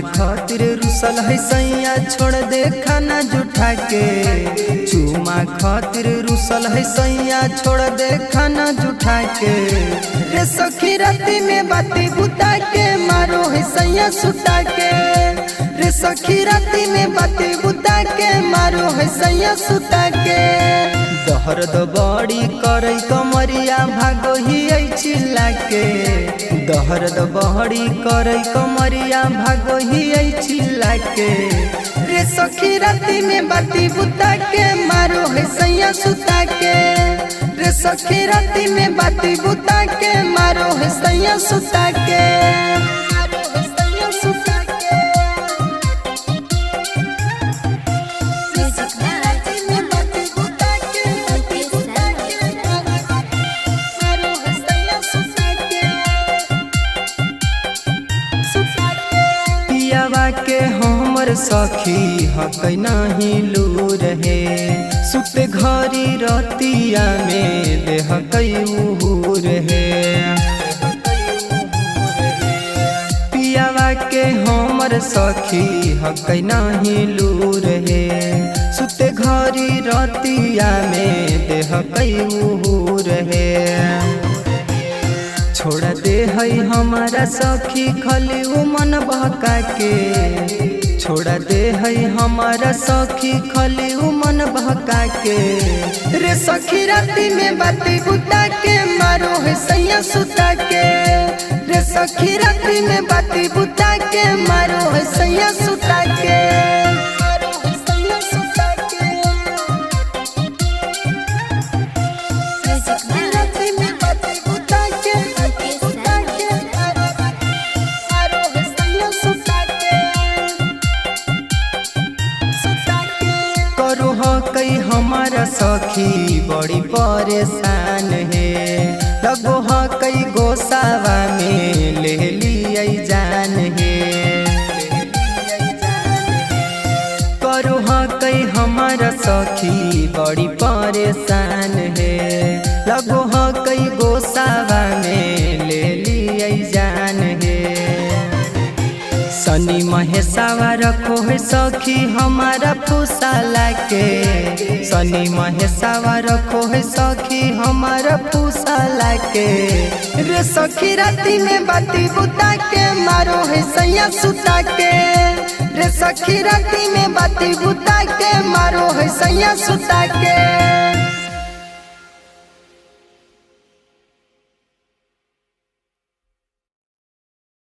खातिर रुसल है सैया छोड़ दे खाना जुठा के। चुमा खातिर रुसल है सैया छोड़ दे खाना जुठा के। रे सखी राती में बाती बुता के मारो है सैया सुता के। रे सखी राती में बाती बुता के मारो है सैया सुता के। दहर्द बड़ी करे कमरिया भागो ही चिल्ला के। दहर्द बड़ी करे कमरिया भागो ही चिल्ला के। रे सखी राती में बाती बुता के मारो है सैया सुता के। रे सखी राती में बाती बुता के मारो है सैया सुता के। के हमर सखी हक नहीं लूर है। सुते घरी रतिया में देह कऊर है। पियावा के हमर सखी हक नहीं लूर है। सुते घरी रतिया में देह कऊर है। छोड़ दे है हमारा सखी खली मन बहका के। छोड़ दे है हमारा सखी खली मन बहका के। रे सखी राती में बाती बुता के मारो है सैया सुता के। रे सखी राती में बाती बुता के मारो है सैया सुता के। कई हमारा सखी बड़ी परेशान है। लगो ह कई गोसावा में ले लिया जान है। करो ह कई हमारा सखी बड़ी परेशान है। लगो ह कई गोसावा में ले लिया जान है। सनी महेशावा रखो है सखी हमारा फुसाला के। सनी महेशावा रखो है सखी हमारा फुसाला के। रे सखी राती में बाती बुता के मारो है सैया सुता के। रे सखी राती में बाती बुता के मारो है सैया सुता के।